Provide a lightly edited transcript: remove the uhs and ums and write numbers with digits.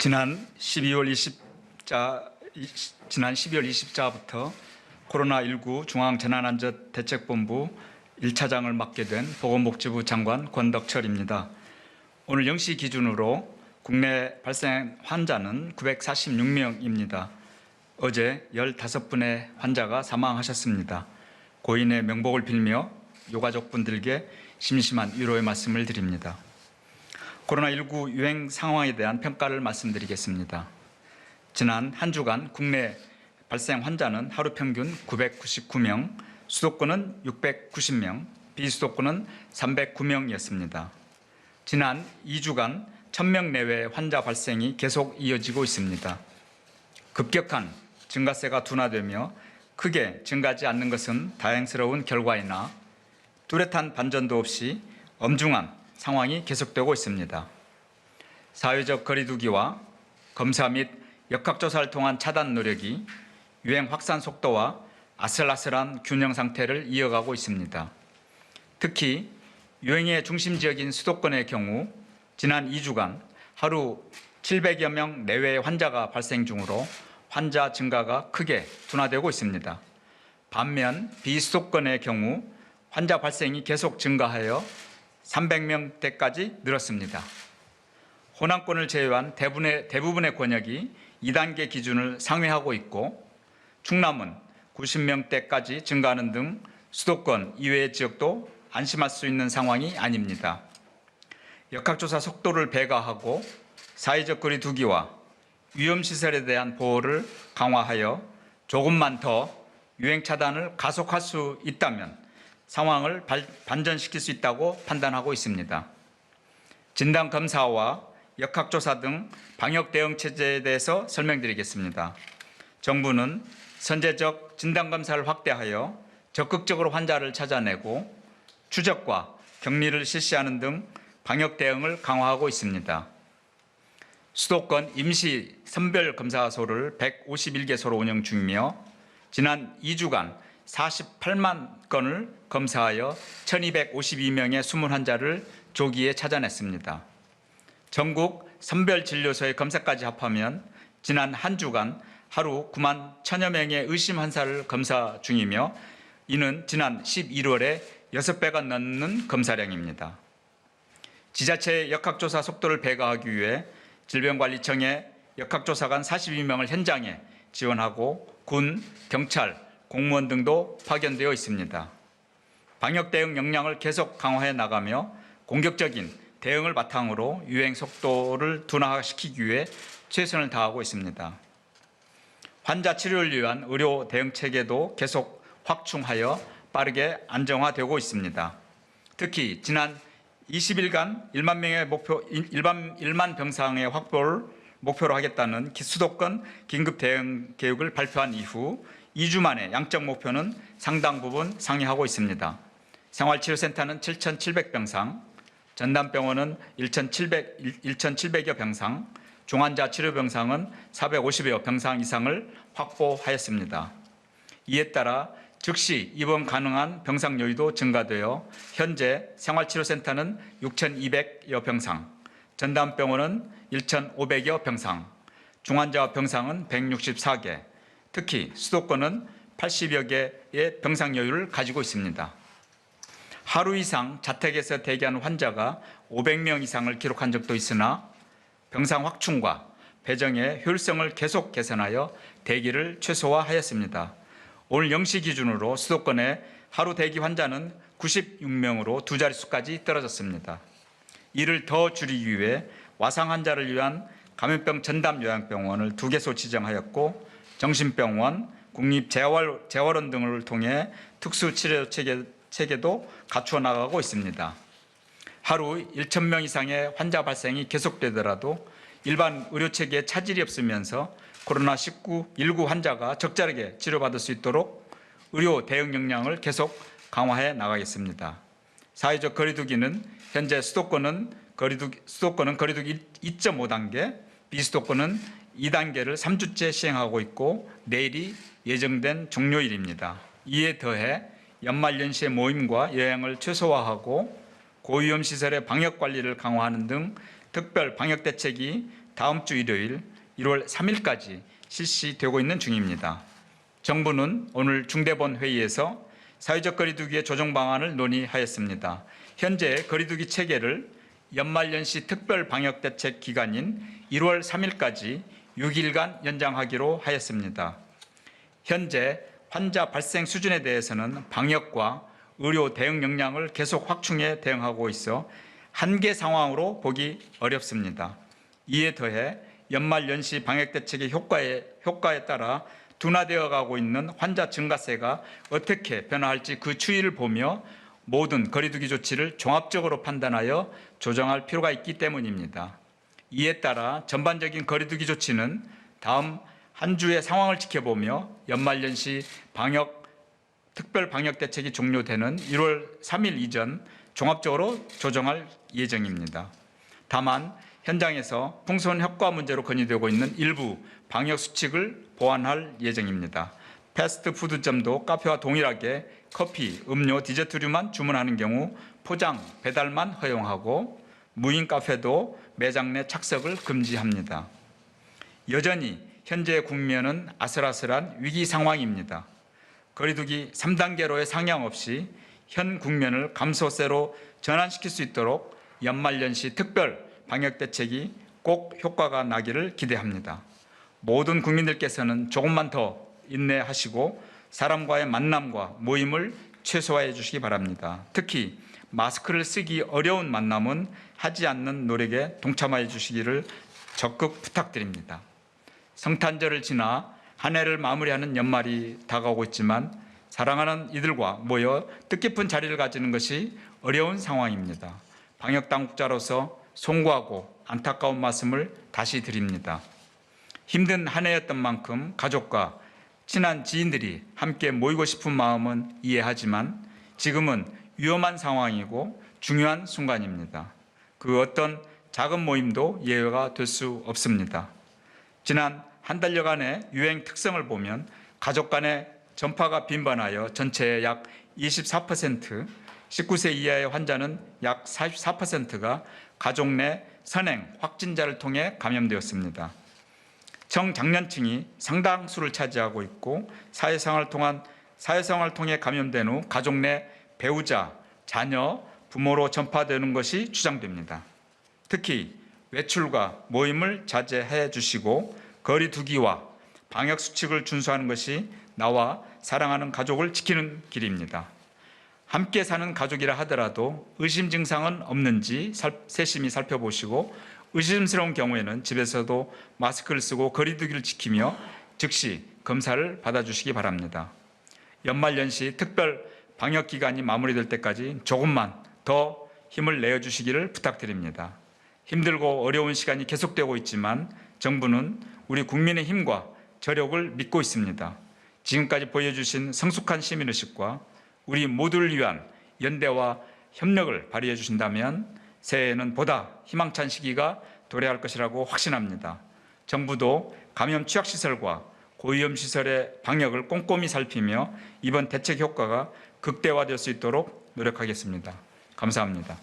지난 12월 20일자부터 코로나19 중앙재난안전대책본부 1차장을 맡게 된 보건복지부 장관 권덕철입니다. 오늘 0시 기준으로 국내 발생 환자는 946명입니다. 어제 15분의 환자가 사망하셨습니다. 고인의 명복을 빌며 유가족분들께 심심한 위로의 말씀을 드립니다. 코로나19 유행 상황에 대한 평가를 말씀드리겠습니다. 지난 한 주간 국내 발생 환자는 하루 평균 999명, 수도권은 690명, 비수도권은 309명이었습니다. 지난 2주간 1000명 내외 환자 발생이 계속 이어지고 있습니다. 급격한 증가세가 둔화되며 크게 증가하지 않는 것은 다행스러운 결과이나 뚜렷한 반전도 없이 엄중한 상황이 계속되고 있습니다. 사회적 거리두기와 검사 및 역학조사를 통한 차단 노력이 유행 확산 속도와 아슬아슬한 균형 상태를 이어가고 있습니다. 특히 유행의 중심 지역인 수도권의 경우 지난 2주간 하루 700여 명 내외의 환자가 발생 중으로 환자 증가가 크게 둔화되고 있습니다. 반면 비수도권의 경우 환자 발생이 계속 증가하여 300명대까지 늘었습니다. 호남권을 제외한 대부분의 권역이 2단계 기준을 상회하고 있고 충남은 90명대까지 증가하는 등 수도권 이외의 지역도 안심할 수 있는 상황이 아닙니다. 역학조사 속도를 배가하고 사회적 거리두기와 위험시설에 대한 보호를 강화하여 조금만 더 유행 차단을 가속할 수 있다면 상황을 반전시킬 수 있다고 판단하고 있습니다. 진단검사와 역학조사 등 방역 대응 체제에 대해서 설명드리겠습니다. 정부는 선제적 진단검사를 확대하여 적극적으로 환자를 찾아내고 추적과 격리를 실시하는 등 방역 대응을 강화하고 있습니다. 수도권 임시 선별검사소를 151개소로 운영 중이며 지난 2주간 48만 건을 검사하여 1252명의 숨은 환자를 조기에 찾아냈습니다. 전국 선별진료소의 검사까지 합하면 지난 한 주간 하루 9만 1000여 명의 의심 환자를 검사 중이며 이는 지난 11월에 6배가 넘는 검사량입니다. 지자체의 역학조사 속도를 배가하기 위해 질병관리청에 역학조사관 42명을 현장에 지원하고 군, 경찰, 공무원 등도 파견되어 있습니다. 방역 대응 역량을 계속 강화해 나가며 공격적인 대응을 바탕으로 유행 속도를 둔화시키기 위해 최선을 다하고 있습니다. 환자 치료를 위한 의료 대응 체계도 계속 확충하여 빠르게 안정화되고 있습니다. 특히 지난 20일간 1만 명의 1만 병상의 확보를 목표로 하겠다는 수도권 긴급 대응 계획을 발표한 이후 2주 만에 양적 목표는 상당 부분 상회하고 있습니다. 생활치료센터는 7,700병상, 전담병원은 1,700여 병상, 중환자 치료병상은 450여 병상 이상을 확보하였습니다. 이에 따라 즉시 입원 가능한 병상 여유도 증가되어 현재 생활치료센터는 6,200여 병상, 전담병원은 1,500여 병상, 중환자 병상은 164개, 특히 수도권은 80여 개의 병상 여유를 가지고 있습니다. 하루 이상 자택에서 대기하는 환자가 500명 이상을 기록한 적도 있으나 병상 확충과 배정의 효율성을 계속 개선하여 대기를 최소화하였습니다. 오늘 0시 기준으로 수도권의 하루 대기 환자는 96명으로 두 자릿수까지 떨어졌습니다. 이를 더 줄이기 위해 와상 환자를 위한 감염병 전담 요양병원을 2개소 지정하였고 정신병원, 국립재활원 등을 통해 특수치료 체계도 갖추어 나가고 있습니다. 하루 1,000명 이상의 환자 발생이 계속되더라도 일반 의료체계에 차질이 없으면서 코로나19 환자가 적절하게 치료받을 수 있도록 의료 대응 역량을 계속 강화해 나가겠습니다. 사회적 거리두기는 현재 수도권은 거리두기 2.5단계, 비수도권은 2단계를 3주째 시행하고 있고 내일이 예정된 종료일입니다. 이에 더해 연말연시의 모임과 여행을 최소화하고 고위험 시설의 방역 관리를 강화하는 등 특별 방역 대책이 다음 주 일요일 1월 3일까지 실시되고 있는 중입니다. 정부는 오늘 중대본 회의에서 사회적 거리두기의 조정 방안을 논의하였습니다. 현재 거리두기 체계를 연말연시 특별 방역대책 기간인 1월 3일까지 6일간 연장하기로 하였습니다. 현재 환자 발생 수준에 대해서는 방역과 의료 대응 역량을 계속 확충해 대응하고 있어 한계 상황으로 보기 어렵습니다. 이에 더해 연말연시 방역대책의 효과에 따라 둔화되어 가고 있는 환자 증가세가 어떻게 변화할지 그 추이를 보며 모든 거리두기 조치를 종합적으로 판단하여 조정할 필요가 있기 때문입니다. 이에 따라 전반적인 거리두기 조치는 다음 한 주의 상황을 지켜보며 연말연시 특별 방역대책이 종료되는 1월 3일 이전 종합적으로 조정할 예정입니다. 다만 현장에서 풍선 효과 문제로 건의되고 있는 일부 방역 수칙을 보완할 예정입니다. 패스트푸드점도 카페와 동일하게 커피, 음료, 디저트류만 주문하는 경우 포장, 배달만 허용하고 무인 카페도 매장 내 착석을 금지합니다. 여전히 현재 국면은 아슬아슬한 위기 상황입니다. 거리두기 3단계로의 상향 없이 현 국면을 감소세로 전환시킬 수 있도록 연말연시 특별 방역대책이 꼭 효과가 나기를 기대합니다. 모든 국민들께서는 조금만 더 인내하시고 사람과의 만남과 모임을 최소화해 주시기 바랍니다. 특히 마스크를 쓰기 어려운 만남은 하지 않는 노력에 동참해 주시기를 적극 부탁드립니다. 성탄절을 지나 한 해를 마무리하는 연말이 다가오고 있지만 사랑하는 이들과 모여 뜻깊은 자리를 가지는 것이 어려운 상황입니다. 방역당국자로서 송구하고 안타까운 말씀을 다시 드립니다. 힘든 한 해였던 만큼 가족과 친한 지인들이 함께 모이고 싶은 마음은 이해하지만 지금은 위험한 상황이고 중요한 순간입니다. 그 어떤 작은 모임도 예외가 될 수 없습니다. 지난 한 달여간의 유행 특성을 보면 가족 간의 전파가 빈번하여 전체의 약 24%, 19세 이하의 환자는 약 44%가 가족 내 선행 확진자를 통해 감염되었습니다. 청장년층이 상당수를 차지하고 있고 사회생활을 통해 감염된 후 가족 내 배우자, 자녀, 부모로 전파되는 것이 추정됩니다. 특히 외출과 모임을 자제해 주시고 거리 두기와 방역 수칙을 준수하는 것이 나와 사랑하는 가족을 지키는 길입니다. 함께 사는 가족이라 하더라도 의심 증상은 없는지 세심히 살펴보시고 의심스러운 경우에는 집에서도 마스크를 쓰고 거리 두기를 지키며 즉시 검사를 받아주시기 바랍니다. 연말연시 특별 방역 기간이 마무리될 때까지 조금만 더 힘을 내어주시기를 부탁드립니다. 힘들고 어려운 시간이 계속되고 있지만 정부는 우리 국민의 힘과 저력을 믿고 있습니다. 지금까지 보여주신 성숙한 시민의식과 우리 모두를 위한 연대와 협력을 발휘해 주신다면 새해에는 보다 희망찬 시기가 도래할 것이라고 확신합니다. 정부도 감염 취약시설과 고위험시설의 방역을 꼼꼼히 살피며 이번 대책 효과가 극대화될 수 있도록 노력하겠습니다. 감사합니다.